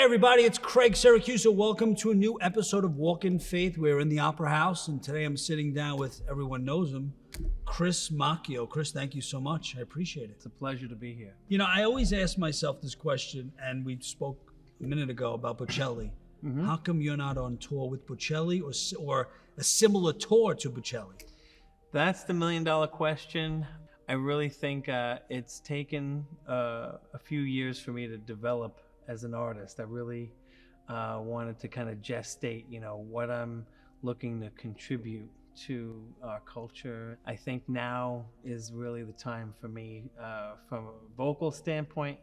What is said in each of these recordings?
everybody, it's Craig Syracusa. Welcome to a new episode of Walk in Faith. We're in the Opera House, and today I'm sitting down with, everyone knows him, Chris Macchio. Chris, thank you so much. I appreciate it. It's a pleasure to be here. You know, I always ask myself this question, and we spoke a minute ago about Bocelli. How come you're not on tour with Bocelli or a similar tour to Bocelli? That's the million-dollar question. I really think it's taken a few years for me to develop as an artist. I really wanted to kind of gestate, what I'm looking to contribute to our culture. I think now is really the time for me from a vocal standpoint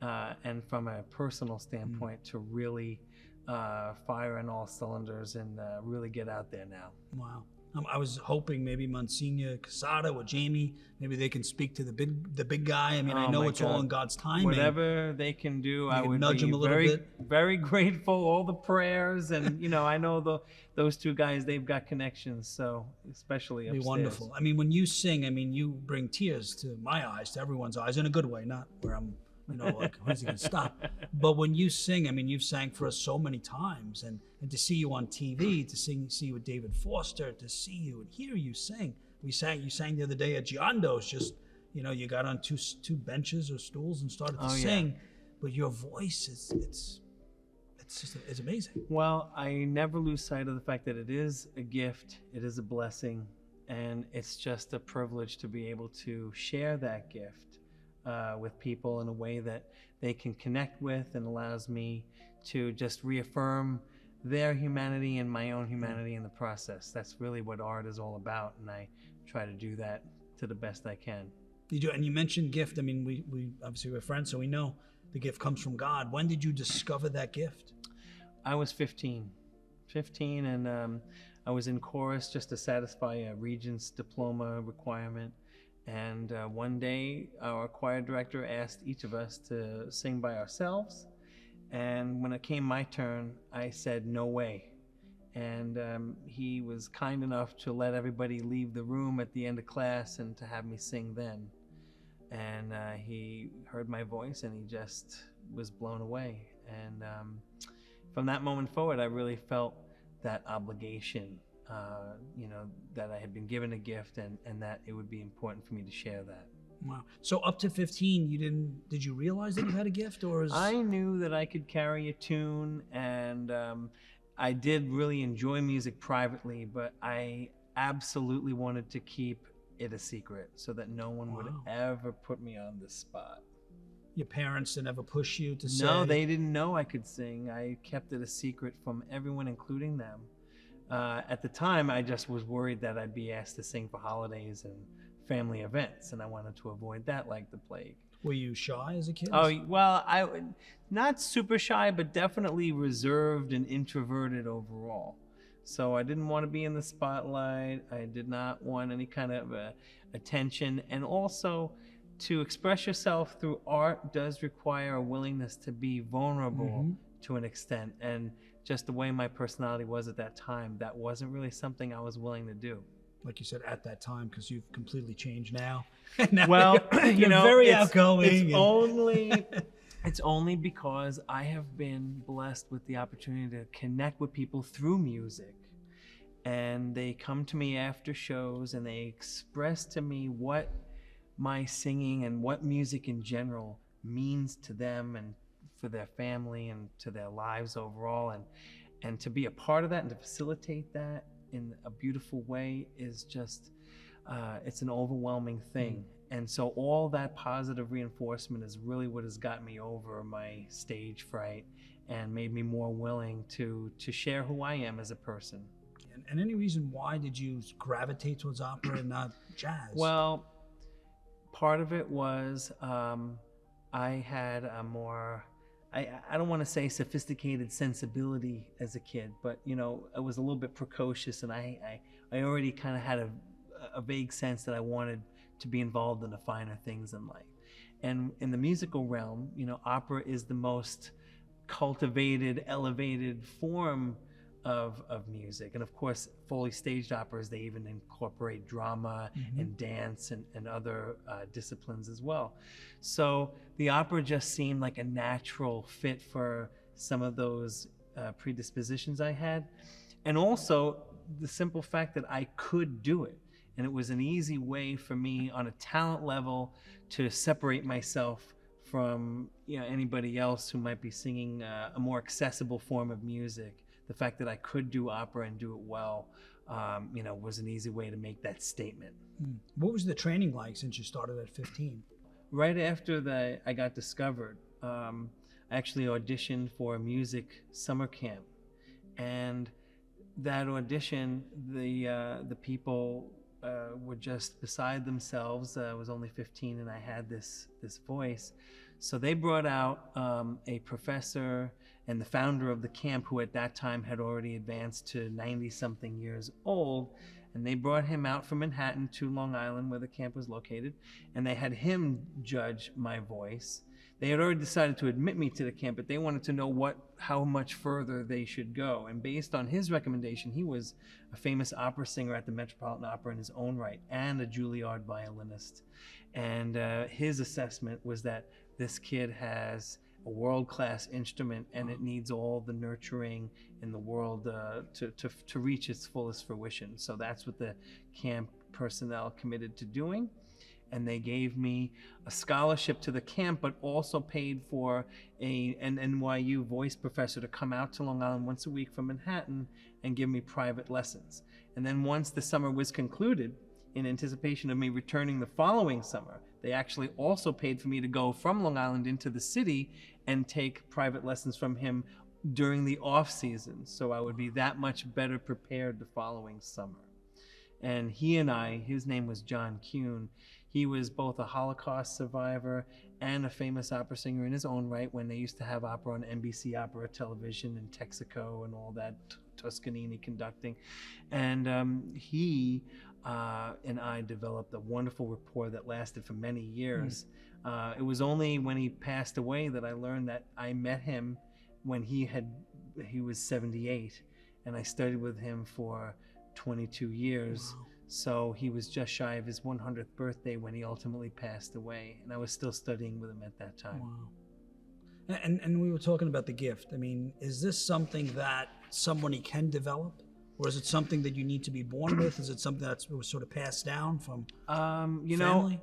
and from a personal standpoint to really fire on all cylinders and really get out there now. Wow. I was hoping maybe Monsignor Casada or Jamie, maybe they can speak to the big guy. I mean, I know it's all in God's timing. Whatever they can do, I would nudge be him a little bit. Very grateful. All the prayers, and I know those two guys, they've got connections. So especially upstairs. It'd be wonderful. I mean, when you sing, you bring tears to my eyes, to everyone's eyes, in a good way, not where I'm, like, when's he gonna stop? But when you sing, you've sang for us so many times, and to see you on TV, to see you with David Foster, to see you and hear you sing. You sang the other day at Giondo's, just, you got on two benches or stools and started to sing, but your voice it's amazing. Well, I never lose sight of the fact that it is a gift, it is a blessing, and it's just a privilege to be able to share that gift with people in a way that they can connect with, and allows me to just reaffirm their humanity and my own humanity in the process. That's really what art is all about, and I try to do that to the best I can. You do, and you mentioned gift. We obviously we're friends, so we know the gift comes from God. When did you discover that gift? I was 15, and I was in chorus just to satisfy a Regents diploma requirement. And one day, our choir director asked each of us to sing by ourselves. And when it came my turn, I said, no way. And he was kind enough to let everybody leave the room at the end of class and to have me sing then. And he heard my voice, and he just was blown away. And from that moment forward, I really felt that obligation, that I had been given a gift, and that it would be important for me to share that. Wow. So up to 15, did you realize that you had a gift, or I knew that I could carry a tune, and I did really enjoy music privately, but I absolutely wanted to keep it a secret so that no one would ever put me on the spot. Your parents didn't ever push you to say? No, they didn't know I could sing. I kept it a secret from everyone, including them. At the time, I just was worried that I'd be asked to sing for holidays and family events, and I wanted to avoid that like the plague. Were you shy as a kid? Oh, well, not super shy, but definitely reserved and introverted overall. So I didn't want to be in the spotlight. I did not want any kind of attention. And also, to express yourself through art does require a willingness to be vulnerable to an extent. And just the way my personality was at that time, that wasn't really something I was willing to do. Like you said, at that time, because you've completely changed now. Well, you're very outgoing. It's only because I have been blessed with the opportunity to connect with people through music. And they come to me after shows, and they express to me what my singing and what music in general means to them and for their family and to their lives overall. And to be a part of that and to facilitate that in a beautiful way is just, it's an overwhelming thing. And so all that positive reinforcement is really what has got me over my stage fright and made me more willing to share who I am as a person. And any reason why did you gravitate towards opera and not jazz? Well, part of it was I had a more, I don't want to say sophisticated sensibility as a kid, but I was a little bit precocious, and I already kind of had a vague sense that I wanted to be involved in the finer things in life. And in the musical realm, opera is the most cultivated, elevated form of music. And of course, fully staged operas, they even incorporate drama and dance and other disciplines as well. So the opera just seemed like a natural fit for some of those predispositions I had, and also the simple fact that I could do it. And it was an easy way for me on a talent level to separate myself from anybody else who might be singing a more accessible form of music. The fact that I could do opera and do it well, was an easy way to make that statement. What was the training like since you started at 15? Right after I got discovered, I actually auditioned for a music summer camp, and that audition, the people were just beside themselves. I was only 15 and I had this voice. So they brought out a professor and the founder of the camp, who at that time had already advanced to 90-something years old. And they brought him out from Manhattan to Long Island, where the camp was located, and they had him judge my voice. They had already decided to admit me to the camp, but they wanted to know how much further they should go. And based on his recommendation, he was a famous opera singer at the Metropolitan Opera in his own right and a Juilliard violinist. And his assessment was that this kid has a world-class instrument and it needs all the nurturing in the world to reach its fullest fruition. So that's what the camp personnel committed to doing. And they gave me a scholarship to the camp, but also paid for an NYU voice professor to come out to Long Island once a week from Manhattan and give me private lessons. And then once the summer was concluded, in anticipation of me returning the following summer, they actually also paid for me to go from Long Island into the city and take private lessons from him during the off season. So I would be that much better prepared the following summer. And his name was John Kuhn. He was both a Holocaust survivor and a famous opera singer in his own right, when they used to have opera on NBC Opera Television and Texaco and all that, Toscanini conducting. And he and I developed a wonderful rapport that lasted for many years. It was only when he passed away that I learned that I met him when he was 78, and I studied with him for 22 years. Wow. So he was just shy of his 100th birthday when he ultimately passed away, and I was still studying with him at that time. Wow. And we were talking about the gift. I mean, is this something that somebody can develop, or is it something that you need to be born with? Is it something that's sort of passed down from family?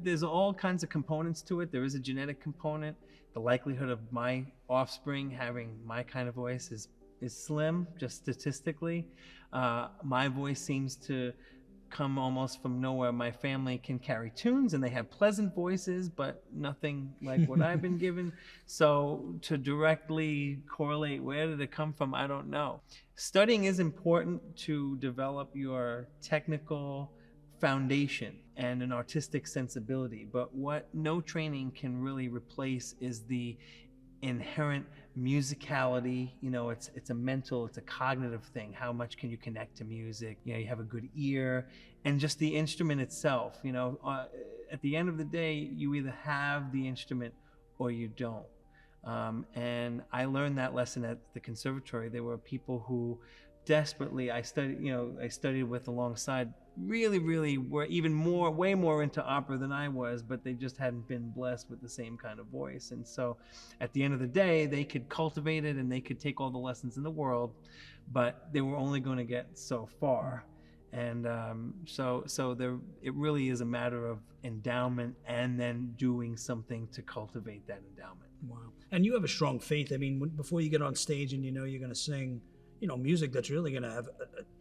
There's all kinds of components to it. There is a genetic component. The likelihood of my offspring having my kind of voice is slim, just statistically. My voice seems to come almost from nowhere. My family can carry tunes and they have pleasant voices, but nothing like what I've been given. So to directly correlate where did it come from, I don't know. Studying is important to develop your technical foundation and an artistic sensibility, but what no training can really replace is the inherent musicality. It's a mental, it's a cognitive thing. How much can you connect to music? You have a good ear, and just the instrument itself. At the end of the day, you either have the instrument or you don't. And I learned that lesson at the conservatory. There were people who desperately I studied with alongside, really were way more into opera than I was, but they just hadn't been blessed with the same kind of voice. And so at the end of the day, they could cultivate it and they could take all the lessons in the world, but they were only going to get so far. And it really is a matter of endowment and then doing something to cultivate that endowment. Wow. And you have a strong faith. I mean, before you get on stage and you're going to sing music that's really going to have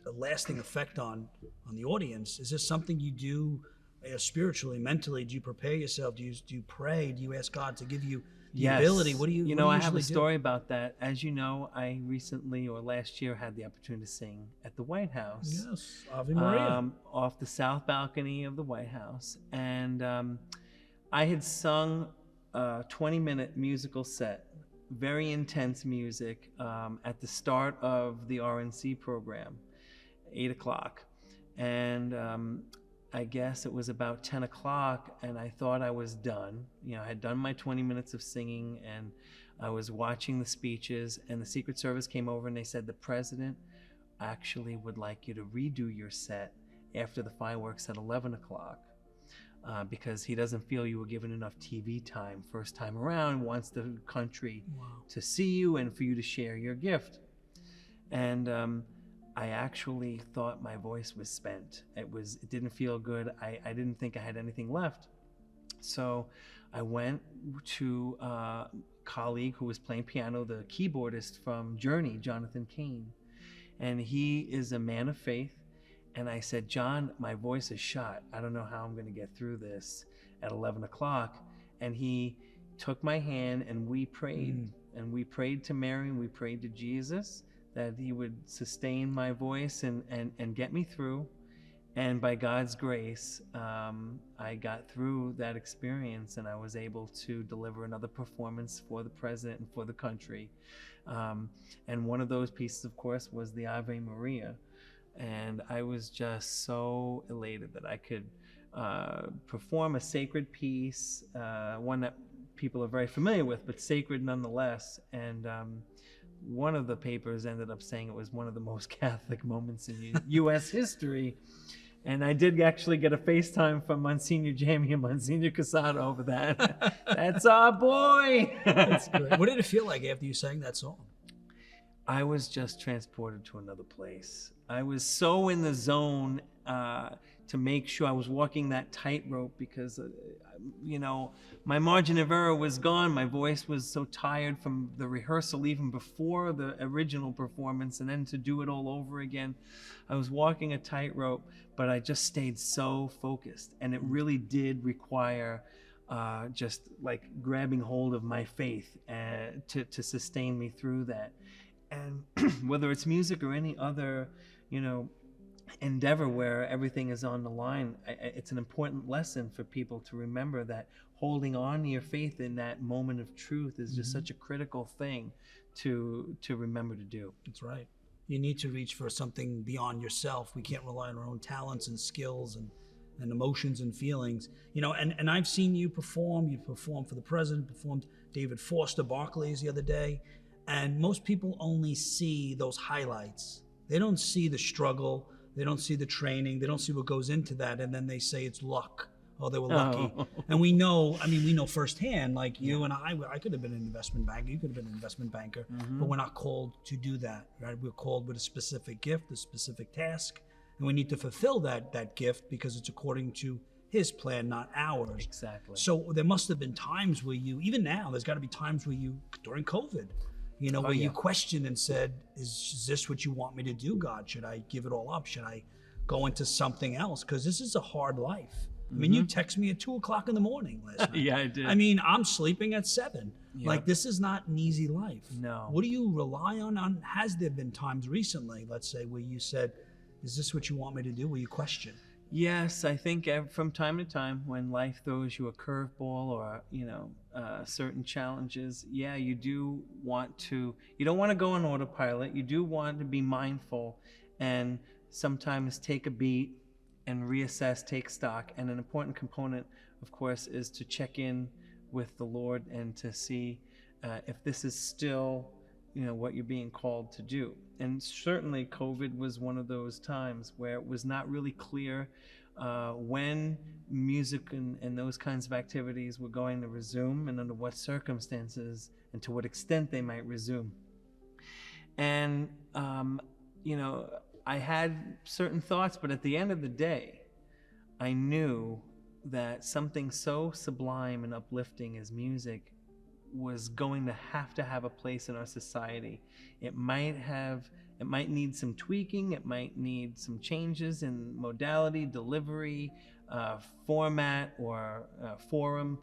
a lasting effect on the audience, is this something you do spiritually, mentally? Do you prepare yourself? Do you pray? Do you ask God to give you the ability? What do you I have a story about that. As you know, I recently or last year had the opportunity to sing at the White House. Yes, Ave Maria. Off the south balcony of the White House. And I had sung a 20-minute musical set, very intense music, at the start of the RNC program, 8 o'clock. And I guess it was about 10 o'clock and I thought I was done. I had done my 20 minutes of singing and I was watching the speeches, and the Secret Service came over and they said, the president actually would like you to redo your set after the fireworks at 11 o'clock. because he doesn't feel you were given enough TV time first time around, wants the country to see you and for you to share your gift. And I actually thought my voice was spent. It didn't feel good. I didn't think I had anything left. So I went to a colleague who was playing piano, the keyboardist from Journey, Jonathan Cain. And he is a man of faith. And I said, John, my voice is shot. I don't know how I'm going to get through this at 11 o'clock. And he took my hand and we prayed. And we prayed to Mary and we prayed to Jesus that he would sustain my voice and get me through. And by God's grace, I got through that experience and I was able to deliver another performance for the president and for the country. And one of those pieces, of course, was the Ave Maria. And I was just so elated that I could perform a sacred piece, one that people are very familiar with, but sacred nonetheless. And one of the papers ended up saying it was one of the most Catholic moments in U.S. history. And I did actually get a FaceTime from Monsignor Jamie and Monsignor Casado over that. That's our boy. That's great. What did it feel like after you sang that song? I was just transported to another place. I was so in the zone to make sure I was walking that tightrope because, my margin of error was gone. My voice was so tired from the rehearsal even before the original performance, and then to do it all over again. I was walking a tightrope, but I just stayed so focused. And it really did require just like grabbing hold of my faith to sustain me through that. And whether it's music or any other, endeavor where everything is on the line, it's an important lesson for people to remember that holding on to your faith in that moment of truth is just such a critical thing to remember to do. That's right. You need to reach for something beyond yourself. We can't rely on our own talents and skills and emotions and feelings. And I've seen you perform. You performed for the president, performed David Foster Barclays the other day. And most people only see those highlights. They don't see the struggle. They don't see the training. They don't see what goes into that. And then they say it's luck. Oh, they were lucky. Oh. And we know firsthand, like you and I could have been an investment banker. You could have been an investment banker. But we're not called to do that, right? We're called with a specific gift, a specific task. And we need to fulfill that gift because it's according to his plan, not ours. Exactly. So there must have been times where even now, there's got to be times where during COVID, where you questioned and said, is this what you want me to do, God? Should I give it all up? Should I go into something else? Because this is a hard life. I mean, you text me at 2:00 in the morning last night. Yeah, I did. I mean, I'm sleeping at 7. Yep. Like, this is not an easy life. No. What do you rely on? Has there been times recently, let's say, where you said, is this what you want me to do? Where you question? Yes, I think from time to time when life throws you a curveball or, certain challenges, you do you don't want to go on autopilot. You do want to be mindful and sometimes take a beat and reassess, take stock. And an important component, of course, is to check in with the Lord and to see if this is still, what you're being called to do. And certainly COVID was one of those times where it was not really clear when music and those kinds of activities were going to resume and under what circumstances and to what extent they might resume. And, I had certain thoughts, but at the end of the day, I knew that something so sublime and uplifting as music was going to have a place in our society. It might need some tweaking, it might need some changes in modality, delivery, format, or forum,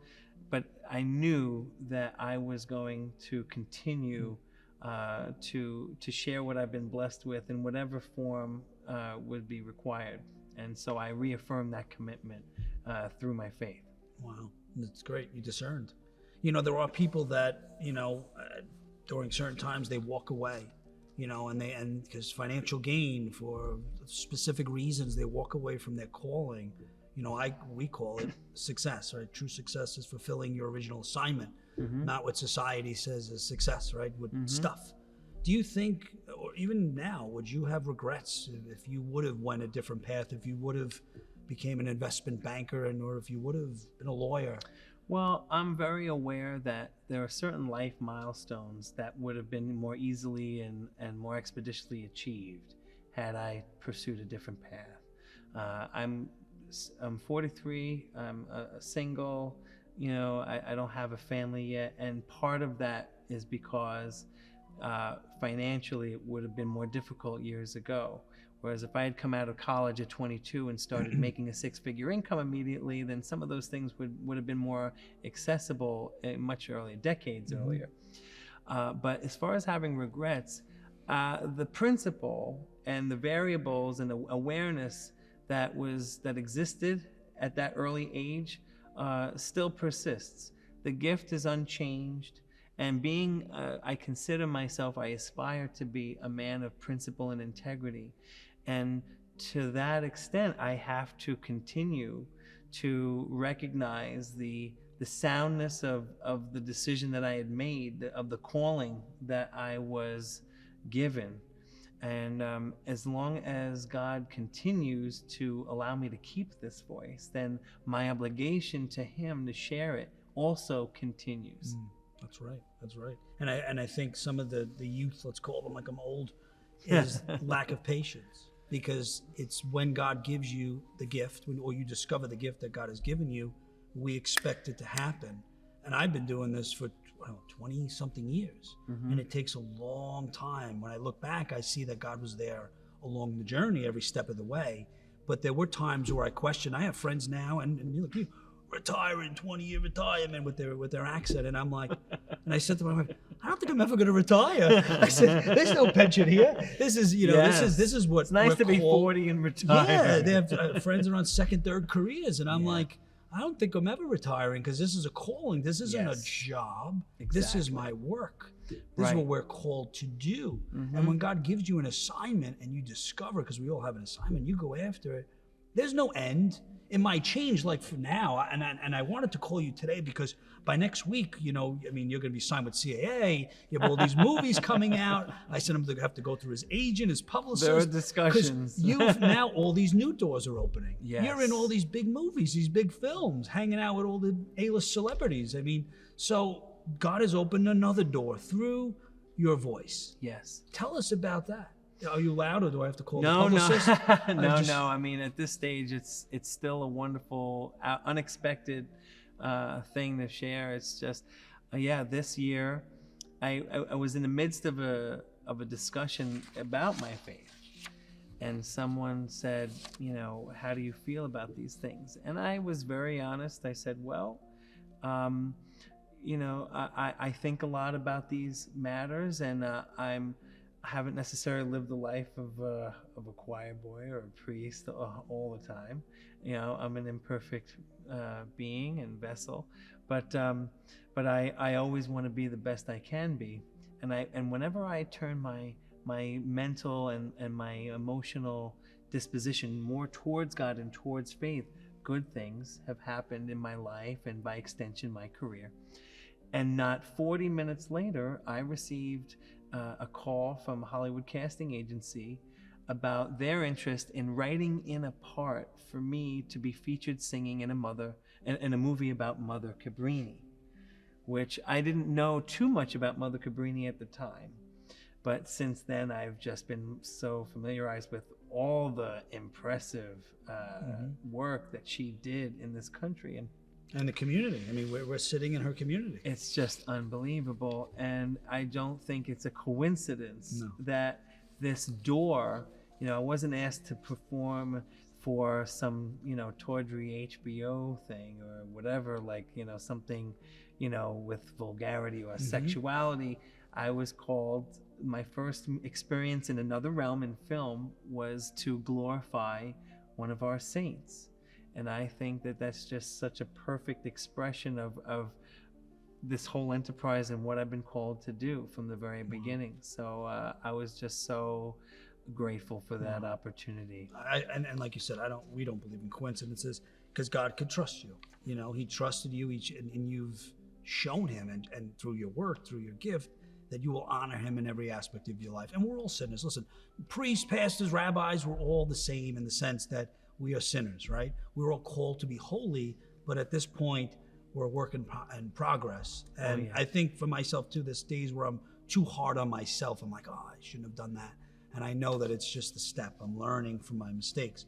but I knew that I was going to continue to share what I've been blessed with in whatever form would be required. And so I reaffirmed that commitment through my faith. Wow, that's great. You discerned. There are people that, during certain times they walk away, and because financial gain for specific reasons, they walk away from their calling. We call it success, right? True success is fulfilling your original assignment, not what society says is success, right? With stuff. Do you think, or even now, would you have regrets if you would have went a different path, if you would have became an investment banker, and or if you would have been a lawyer? Well, I'm very aware that there are certain life milestones that would have been more easily and more expeditiously achieved had I pursued a different path. I'm 43. I'm single. I don't have a family yet, and part of that is because financially it would have been more difficult years ago. Whereas if I had come out of college at 22 and started making a six-figure income immediately, then some of those things would have been more accessible much earlier, decades earlier. But as far as having regrets, the principle and the variables and the awareness that existed at that early age still persists. The gift is unchanged. And being, I consider myself, I aspire to be a man of principle and integrity. And to that extent, I have to continue to recognize the soundness of the decision that I had made, of the calling that I was given. And as long as God continues to allow me to keep this voice, then my obligation to Him to share it also continues. That's right. That's right. And I think some of the youth, let's call them, like I'm old, is lack of patience, because it's when God gives you the gift, or you discover the gift that God has given you, we expect it to happen. And I've been doing this for 20 something years, and it takes a long time. When I look back, I see that God was there along the journey every step of the way. But there were times where I questioned. I have friends now, and you retire in 20-year retirement with their accent, and I'm like, and I said to my wife, I don't think I'm ever going to retire. I said, there's no pension here. This is this is what it's nice to be 40 and retire. Yeah, they have friends that are on second, third careers, and I'm like, I don't think I'm ever retiring, because this is a calling. This isn't a job. Exactly. This is my work. This is what we're called to do. And when God gives you an assignment and you discover, because we all have an assignment, you go after it, there's no end. It might change, like for now, and I wanted to call you today because by next week, you're going to be signed with CAA. You have all these movies coming out. I said I'm going to have to go through his agent, his publicist. There are discussions. You've now, all these new doors are opening. Yes. You're in all these big movies, these big films, hanging out with all the A-list celebrities. So God has opened another door through your voice. Yes. Tell us about that. Are you loud, or do I have to call the No. publicist? No. At this stage, it's still a wonderful, unexpected thing to share. It's just, this year, I was in the midst of a discussion about my faith, and someone said, how do you feel about these things? And I was very honest. I said, well, I think a lot about these matters, and I haven't necessarily lived the life of a choir boy or a priest all the time. I'm an imperfect being and vessel, but I always want to be the best I can be, and whenever I turn my mental and my emotional disposition more towards God and towards faith, good things have happened in my life and by extension my career. And not 40 minutes later, I received a call from a Hollywood casting agency about their interest in writing in a part for me to be featured singing in a movie about Mother Cabrini, which I didn't know too much about Mother Cabrini at the time. But since then, I've just been so familiarized with all the impressive work that she did in this country. And the community. We're sitting in her community. It's just unbelievable. And I don't think it's a coincidence that this door, I wasn't asked to perform for some, tawdry HBO thing or whatever, like, something, with vulgarity or sexuality. I was called, my first experience in another realm in film was to glorify one of our saints. And I think that that's just such a perfect expression of this whole enterprise and what I've been called to do from the very beginning. So I was just so grateful for that opportunity. And like you said, we don't believe in coincidences, because God could trust you. He trusted you, and you've shown Him, and through your work, through your gift, that you will honor Him in every aspect of your life. And we're all sinners. Listen, priests, pastors, rabbis, we're all the same in the sense that we are sinners, right? We're all called to be holy, but at this point, we're a work in progress. And I think for myself too, there's days where I'm too hard on myself. I'm like, oh, I shouldn't have done that. And I know that it's just a step. I'm learning from my mistakes.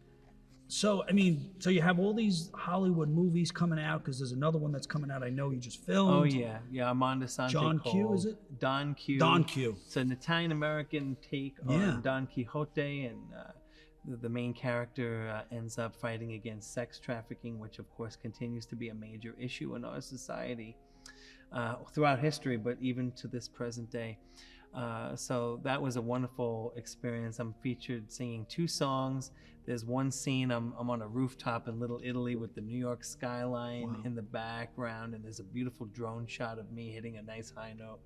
So, I mean, so you have all these Hollywood movies coming out, because there's another one that's coming out I know you just filmed. Oh, yeah. Yeah, Armando Sante John Q, is it? Don Q. Don Q. It's an Italian-American take on Don Quixote, and the main character ends up fighting against sex trafficking, which, of course, continues to be a major issue in our society throughout history, but even to this present day. So that was a wonderful experience. I'm featured singing 2 songs. There's one scene I'm on a rooftop in Little Italy with the New York skyline in the background, and there's a beautiful drone shot of me hitting a nice high note.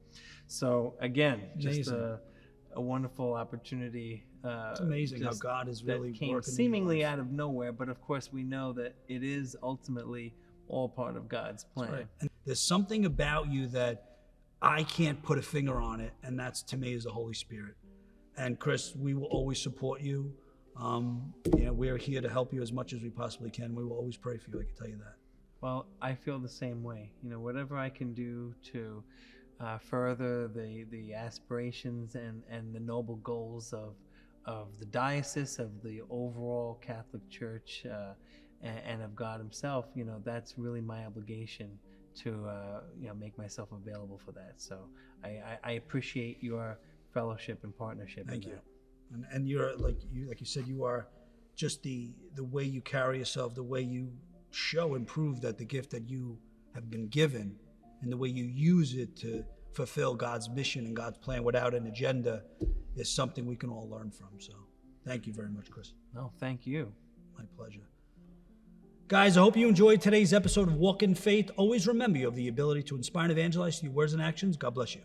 So again, just a wonderful opportunity. It's amazing how God is really came working seemingly out of nowhere, but of course we know that it is ultimately all part of God's plan. Right. And there's something about you that I can't put a finger on it, and that's, to me, is the Holy Spirit. And Chris, we will always support you. We're here to help you as much as we possibly can. We will always pray for you, I can tell you that. Well, I feel the same way. Whatever I can do to further the aspirations and the noble goals of the diocese, of the overall Catholic Church, and of God himself, that's really my obligation to make myself available for that. So I appreciate your fellowship and partnership. Thank you. And you're like you said, you are just the way you carry yourself, the way you show and prove that the gift that you have been given, and the way you use it to fulfill God's mission and God's plan without an agenda, is something we can all learn from. So thank you very much, Chris. No, thank you. My pleasure. Guys, I hope you enjoyed today's episode of Walk in Faith. Always remember, you have the ability to inspire and evangelize through your words and actions. God bless you.